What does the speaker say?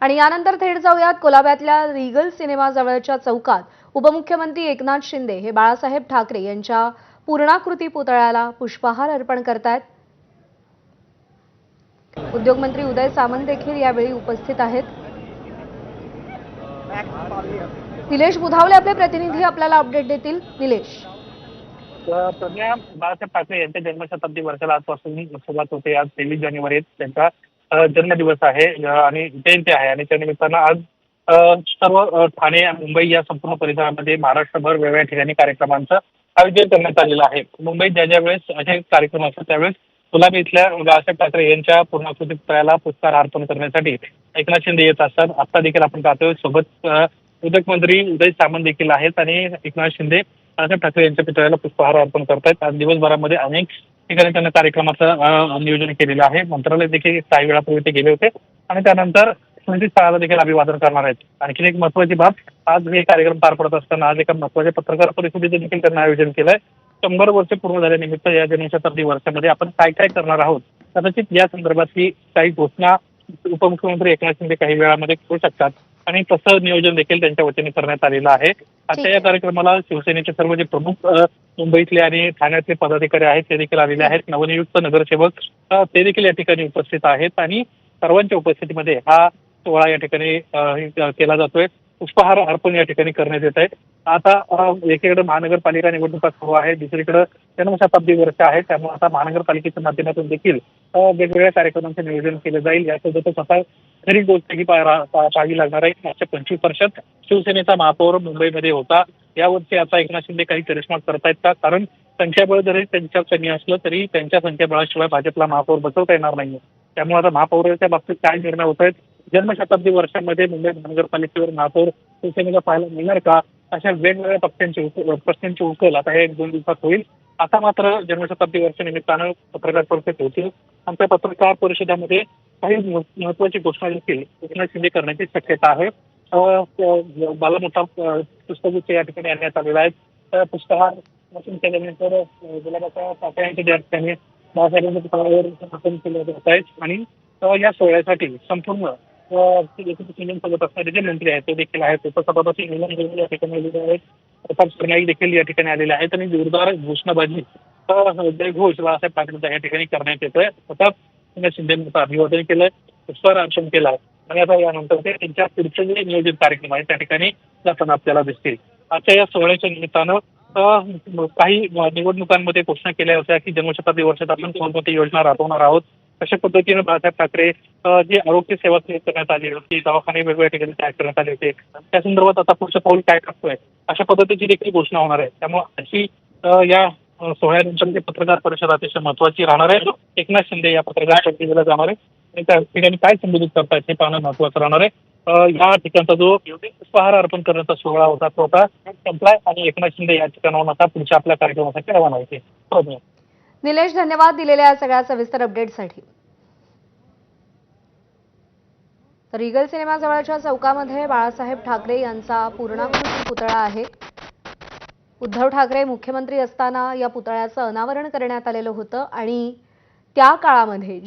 आणि यानंतर थेट जाऊयात कोलाब्यातल्या रिगल सिनेमा जवळच्या चौकात उपमुख्यमंत्री एकनाथ शिंदे हे बाळासाहेब ठाकरे यांच्या पूर्णाकृती पुतळ्याला पुष्पहार अर्पण करतायत। उद्योगमंत्री उदय सामंत देखील यावेळी उपस्थित आहेत। निलेश बुधावले आपले प्रतिनिधी आपल्याला अपडेट देतील। निलेश, सध्या बाळासाहेब ठाकरे यांच्या जन्मशताब्दी वर्षाला आजपासून सुरुवात होते। आज 23 जानेवारी त्यांचा जन्मदिवस आहे आणि जयंती आहे आणि त्यानिमित्तानं आज सर्व ठाणे मुंबई या संपूर्ण परिसरामध्ये महाराष्ट्रभर वेगवेगळ्या ठिकाणी कार्यक्रमांचं आयोजन करण्यात आलेलं आहे। मुंबईत ज्या वेळेस असे कार्यक्रम असतात त्यावेळेस कोलाबी इथल्या बाळासाहेब ठाकरे यांच्या पूर्णाकृती पुतळ्याला पुष्पहार अर्पण करण्यासाठी एकनाथ शिंदे येत असतात। आता देखील आपण पाहतोय सोबत उद्योगमंत्री उदय सामंत देखील आहेत आणि एकनाथ शिंदे बाळासाहेब ठाकरे यांच्या पुतळ्याला पुष्पहार अर्पण करतायत। आज दिवसभरामध्ये अनेक ठिकाणी त्यांना कार्यक्रमाचं नियोजन केलेलं आहे। मंत्रालय देखील काही वेळापूर्वी ते गेले होते आणि त्यानंतर स्मृती स्थळाला देखील अभिवादन करणार आहेत। आणखी एक महत्त्वाची बाब, आज हे कार्यक्रम पार पडत असताना आज एका महत्त्वाच्या पत्रकार परिषदेचं देखील त्यांना आयोजन केलंय। 100 वर्ष पूर्ण झाल्यानिमित्त या जन्मशताब्दी वर्षामध्ये आपण काय काय करणार आहोत, कदाचित या संदर्भातली काही घोषणा उपमुख्यमंत्री एकनाथ शिंदे काही वेळामध्ये करू शकतात आणि तसं नियोजन देखील त्यांच्या वतीने करण्यात आलेलं आहे। आजच्या या कार्यक्रमाला शिवसेनेचे सर्व जे प्रमुख मुंबईतले आणि ठाण्यातले पदाधिकारी आहेत ते देखील आलेले आहेत। नवनियुक्त नगरसेवक ते देखील या ठिकाणी उपस्थित आहेत आणि सर्वांच्या उपस्थितीमध्ये हा सोहळा या ठिकाणी केला जातोय। पुष्पहार अर्पण या ठिकाणी करण्यात येत आहे। आता एकीकडे महानगरपालिका निवडणुका सुरू आहे, दुसरीकडे जन्मशताब्दी वर्ष आहे, त्यामुळे आता महानगरपालिकेच्या माध्यमातून देखील वेगवेगळ्या कार्यक्रमांचं नियोजन केलं जाईल। यासोबतच आता खरी गोष्ट ही पाहावी लागणार आहे। मागच्या 25 वर्षात शिवसेनेचा महापौर मुंबईमध्ये होता। यावर्षी आता एकनाथ शिंदे काही करिश्मा करतायत का? कारण संख्याबळ जरी त्यांच्या कमी असलं तरी त्यांच्या संख्याबळाशिवाय भाजपला महापौर बसवता येणार नाहीये। त्यामुळे आता महापौराच्या बाबतीत काय निर्णय होत आहेत, जन्मशताब्दी वर्षामध्ये मुंबई महानगरपालिकेवर महापौर शिवसेनेला पाहायला मिळणार का, अशा वेगवेगळ्या प्रश्नांची उकल आता हे 1-2 दिवसात होईल। आता मात्र जन्मशताब्दी वर्षानिमित्तानं पत्रकार परिषद होतील। आमच्या पत्रकार परिषदेमध्ये काही महत्वाची घोषणा देखील एकनाथ शिंदे करण्याची शक्यता आहे। बालामोठा पुष्पगुच्छ या ठिकाणी आणण्यात आलेला आहे। पुष्पहार वाचन केल्यानंतर गुलाबाच्या पाकळ्यांच्या ज्या ठिकाणी बाळासाहेबांच्या पुतळ्यावर अर्पण केले जात आहेत आणि या सोहळ्यासाठी संपूर्ण सोबत असणारे जे मंत्री आहेत ते देखील आहेत। उपसभापती या ठिकाणी आलेले आहेत, प्रताप सरनाईक देखील या ठिकाणी आलेले आहेत आणि जोरदार घोषणाबाजी जयघोष बाळासाहेब ठाकरेंचा या ठिकाणी करण्यात येतोय। प्रताप शिंदेचं अभिवादन केलंय, पुष्पहार अर्पण केलाय आणि आता यानंतर ते त्यांच्या पुढचे जे नियोजित कार्यक्रम आहेत त्या ठिकाणी जाताना आपल्याला दिसतील। आजच्या या सोहळ्याच्या निमित्तानं काही निवडणुकांमध्ये घोषणा केल्या होत्या की जन्मशताब्दी वर्षात आपण कोणकोणती योजना राबवणार आहोत, कशा पद्धतीने बाळासाहेब ठाकरे जी आरोग्य सेवा करण्यात आली होती, दवाखाने वेगवेगळ्या ठिकाणी तयार करण्यात आले होते, त्या संदर्भात आता पुढचं पाऊल काय टाकतोय अशा पद्धतीची देखील घोषणा होणार आहे। त्यामुळे अशी या सोहळ्यानंतर पत्रकार परिषद अतिशय महत्वाची राहणार आहे। एकनाथ शिंदे या पत्रकार परिषदेला जाणार आहे आणि त्या ठिकाणी काय संबोधित करतायत हे पाहणं महत्वाचं राहणार आहे। या ठिकाणचा जो पुष्पहार अर्पण करण्याचा सोहळा होता तो आता संपलाय आणि एकनाथ शिंदे या ठिकाणाहून आता पुढच्या आपल्या कार्यक्रमासाठी रवाना होते। निलेश, धन्यवाद दिलेल्या सगळ्या सविस्तर अपडेटसाठी। रिगल सिनेमा जवळच्या चौकामध्ये बाळासाहेब ठाकरे यांचा पूर्णाकृती पुतळा आहे। उद्धव ठाकरे मुख्यमंत्री असताना या पुतळ्याचं अनावरण करण्यात आलेलं होतं आणि त्या काळामध्ये